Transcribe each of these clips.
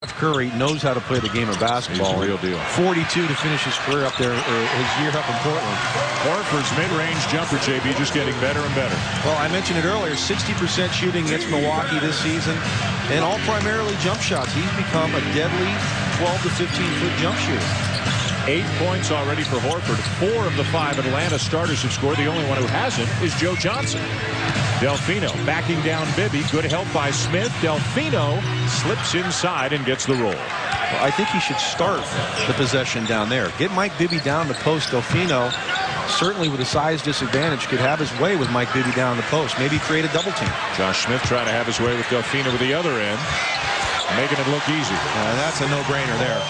Curry knows how to play the game of basketball. He's a real deal. 42 to finish his career up there, his year up in Portland. Horford's mid-range jumper, JB, just getting better and better. Well, I mentioned it earlier, 60% shooting against Milwaukee this season, and all primarily jump shots. He's become a deadly 12 to 15-foot jump shooter. 8 points already for Horford. 4 of the 5 Atlanta starters have scored. The only one who hasn't is Joe Johnson. Delfino backing down Bibby. Good help by Smith. Delfino slips inside and gets the roll. Well, I think he should start the possession down there. Get Mike Bibby down the post. Delfino, certainly with a size disadvantage, could have his way with Mike Bibby down the post. Maybe create a double team. Josh Smith trying to have his way with Delfino with the other end, making it look easy. That's a no-brainer there.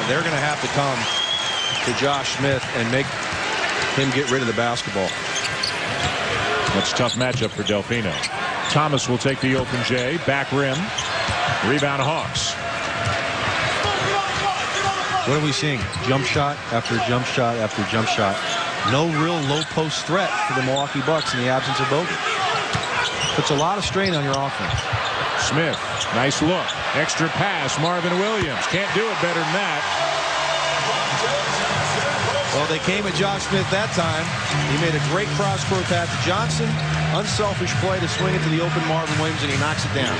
They're going to have to come to Josh Smith and make him get rid of the basketball. That's a tough matchup for Delfino. Thomas will take the open J. Back rim. Rebound Hawks. What are we seeing? Jump shot after jump shot after jump shot. No real low post threat for the Milwaukee Bucks in the absence of Bogut. Puts a lot of strain on your offense. Smith, nice look. Extra pass, Marvin Williams. Can't do it better than that. Well, they came at Josh Smith that time. He made a great cross-court pass to Johnson. Unselfish play to swing it to the open Marvin Williams, and he knocks it down.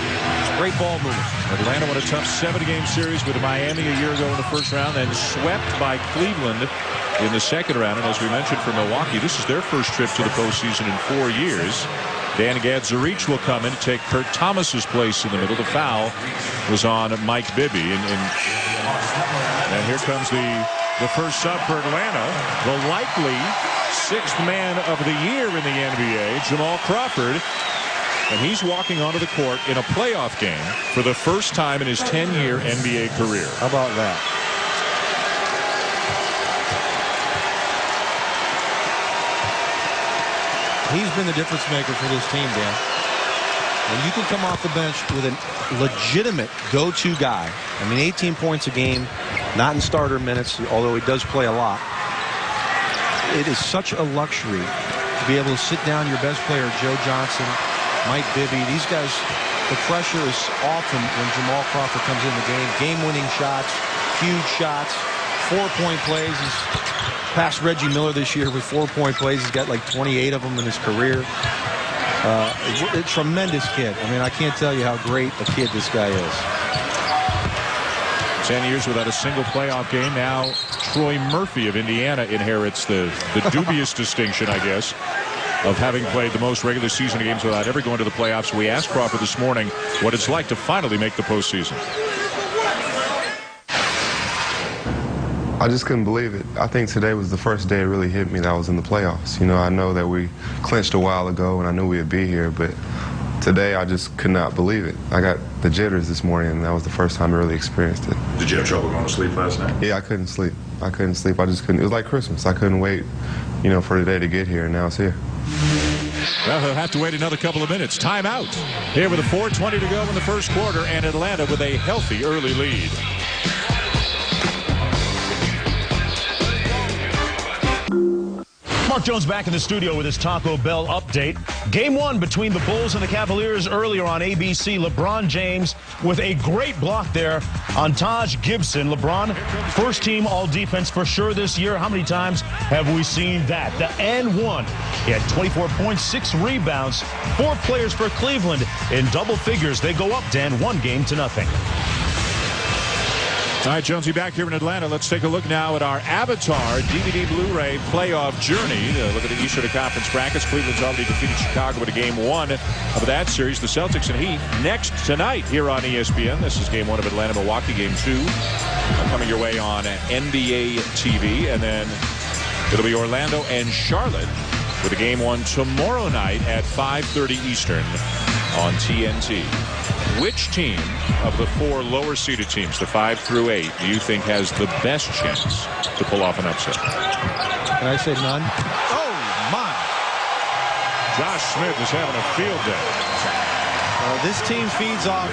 Great ball movement. Atlanta won a tough 7-game series with Miami a year ago in the first round, and swept by Cleveland in the second round. And as we mentioned for Milwaukee, this is their first trip to the postseason in 4 years. Dan Gadzuric will come in to take Kurt Thomas's place in the middle. The foul was on Mike Bibby, and here comes the first sub for Atlanta, the likely 6th man of the year in the NBA, Jamal Crawford. And he's walking onto the court in a playoff game for the first time in his 10-year NBA career. How about that? He's been the difference maker for this team, Dan. And you can come off the bench with a legitimate go-to guy. I mean, 18 points a game, not in starter minutes, although he does play a lot. It is such a luxury to be able to sit down your best player, Joe Johnson, Mike Bibby. These guys, the pressure is often when Jamal Crawford comes in the game. Game-winning shots, huge shots, 4-point plays. He's passed Reggie Miller this year with 4-point plays. He's got like 28 of them in his career. A tremendous kid. I mean, I can't tell you how great a kid this guy is. 10 years without a single playoff game. Now Troy Murphy of Indiana inherits the dubious distinction, I guess, of having played the most regular season games without ever going to the playoffs. We asked Crawford this morning what it's like to finally make the postseason. I just couldn't believe it. I think today was the first day it really hit me that I was in the playoffs. You know, I know that we clinched a while ago and I knew we'd be here, but today I just could not believe it. I got the jitters this morning, and that was the first time I really experienced it. Did you have trouble going to sleep last night? Yeah, I couldn't sleep. I couldn't sleep. I just couldn't. It was like Christmas. I couldn't wait, you know, for the day to get here, and now it's here. Well, he'll have to wait another couple of minutes. Timeout. Here with a 4:20 to go in the first quarter, and Atlanta with a healthy early lead. Mark Jones back in the studio with his Taco Bell update. Game 1 between the Bulls and the Cavaliers earlier on ABC. LeBron James with a great block there on Taj Gibson. LeBron, first team all defense for sure this year. How many times have we seen that? The N1. He had 24 points, 6 rebounds, 4 players for Cleveland in double figures. They go up, Dan, 1-0. All right, Jonesy, back here in Atlanta. Let's take a look now at our Avatar DVD Blu-ray playoff journey. Look at the Eastern Conference brackets. Cleveland's already defeated Chicago with a Game 1 of that series. The Celtics and Heat next tonight here on ESPN. This is Game 1 of Atlanta-Milwaukee. Game 2 coming your way on NBA TV. And then it'll be Orlando and Charlotte with a Game 1 tomorrow night at 5:30 Eastern on TNT. Which team of the 4 lower-seeded teams, the 5 through 8, do you think has the best chance to pull off an upset? Can I say none? Oh, my. Josh Smith is having a field day. This team feeds off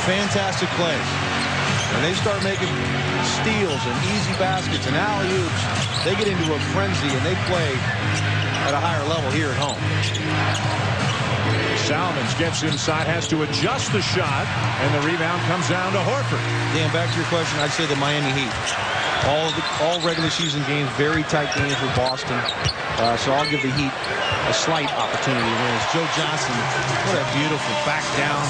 fantastic plays. When they start making steals and easy baskets and alley-oops, they get into a frenzy and they play at a higher level here at home. Salmons gets inside, has to adjust the shot, and the rebound comes down to Horford. Dan, back to your question, I'd say the Miami Heat. All regular season games, very tight games with Boston. So I'll give the Heat a slight opportunity to win. It's Joe Johnson, what a beautiful back down.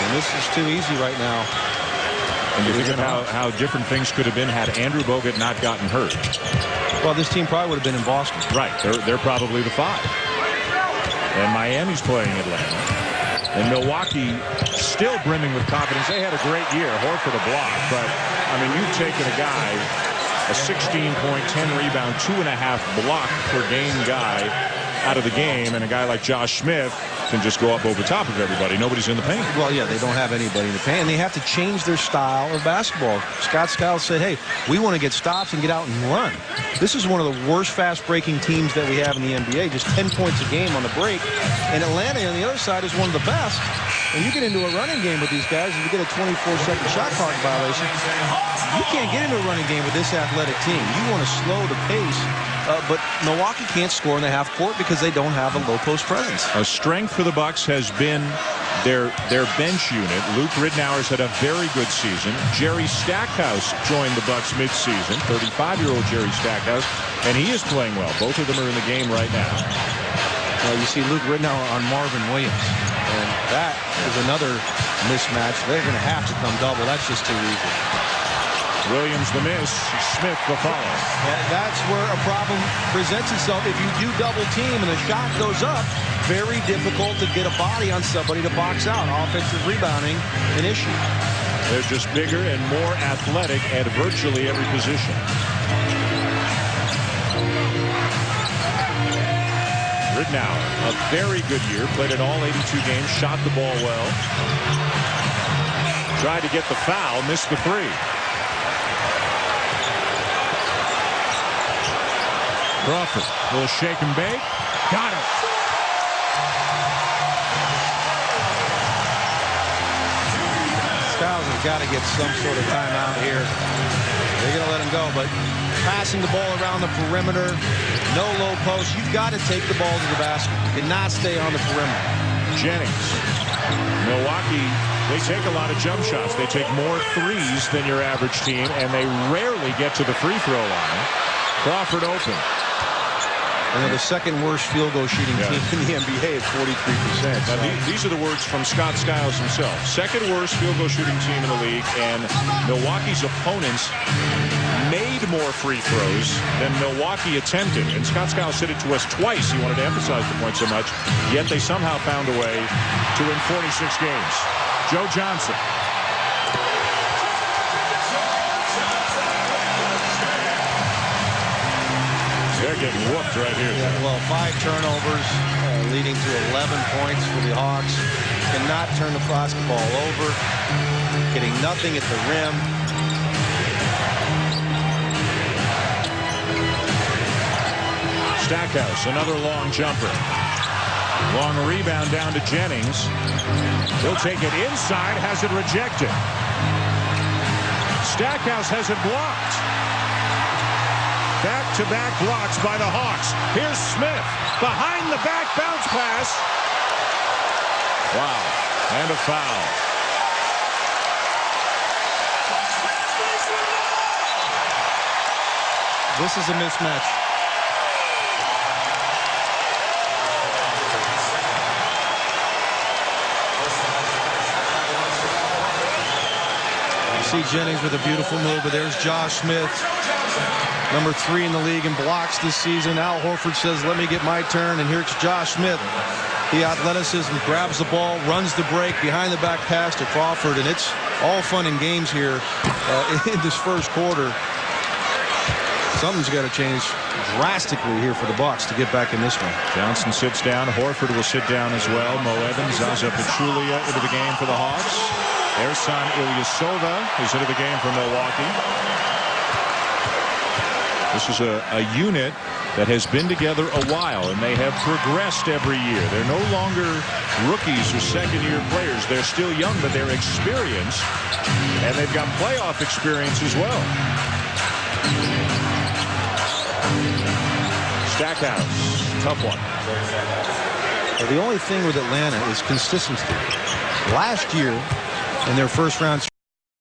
And this is too easy right now. And you think of how different things could have been had Andrew Bogut not gotten hurt. Well, this team probably would have been in Boston. Right. They're probably the 5. And Miami's playing Atlanta. And Milwaukee still brimming with confidence. They had a great year. Horford a block. But, I mean, you've taken a guy, a 16-point, 10-rebound, 2.5 block per game guy out of the game, and a guy like Josh Smith can just go up over top of everybody. Nobody's in the paint. Well, yeah, they don't have anybody in the paint, and they have to change their style of basketball. Scott Skiles said, hey, we want to get stops and get out and run. This is one of the worst fast-breaking teams that we have in the NBA, just 10 points a game on the break. And Atlanta on the other side is one of the best. And you get into a running game with these guys, and you get a 24-second shot clock violation. You can't get into a running game with this athletic team. You want to slow the pace. But Milwaukee can't score in the half court because they don't have a low post presence. A strength for the Bucks has been their bench unit. Luke Ridnour's had a very good season. Jerry Stackhouse joined the Bucks midseason. 35-year-old Jerry Stackhouse, and he is playing well. Both of them are in the game right now. Well, you see Luke Ridnour on Marvin Williams, and that is another mismatch. They're going to have to come double. That's just too easy. Williams the miss, Smith the follow. And that's where a problem presents itself. If you do double team and the shot goes up, very difficult to get a body on somebody to box out. Offensive rebounding, an issue. They're just bigger and more athletic at virtually every position. Ridnour, a very good year, played in all 82 games, shot the ball well. Tried to get the foul, missed the 3. Crawford will shake and bake. Got it. Skiles has got to get some sort of timeout here. They're going to let him go, but passing the ball around the perimeter, no low post. You've got to take the ball to the basket. You cannot stay on the perimeter. Jennings. Milwaukee, they take a lot of jump shots. They take more threes than your average team, and they rarely get to the free throw line. Crawford open. And they're the second worst field goal shooting team in the NBA at 43%. Now, these are the words from Scott Skiles himself. Second worst field goal shooting team in the league, and Milwaukee's opponents made more free throws than Milwaukee attempted. And Scott Skiles said it to us twice. He wanted to emphasize the point so much, yet they somehow found a way to win 46 games. Joe Johnson. They're getting whooped right here. Yeah, well, 5 turnovers leading to 11 points for the Hawks. Cannot turn the basketball over. Getting nothing at the rim. Stackhouse, another long jumper. Long rebound down to Jennings. He'll take it inside, has it rejected. Stackhouse has it blocked. Back-to-back blocks by the Hawks. Here's Smith. Behind the back bounce pass. Wow. And a foul. This is a mismatch. You see Jennings with a beautiful move, but there's Josh Smith. Number 3 in the league in blocks this season. Al Horford says, let me get my turn. And here's Josh Smith. The athleticism, grabs the ball, runs the break, behind the back pass to Crawford. And it's all fun and games here in this first quarter. Something's got to change drastically here for the Bucks to get back in this one. Johnson sits down. Horford will sit down as well. Mo Evans, Zaza Pachulia into the game for the Hawks. Ersan Ilyasova is into the game for Milwaukee. This is a unit that has been together a while, and they have progressed every year. They're no longer rookies or second-year players. They're still young, but they're experienced, and they've got playoff experience as well. Stackhouse, tough one. The only thing with Atlanta is consistency. Last year, in their first round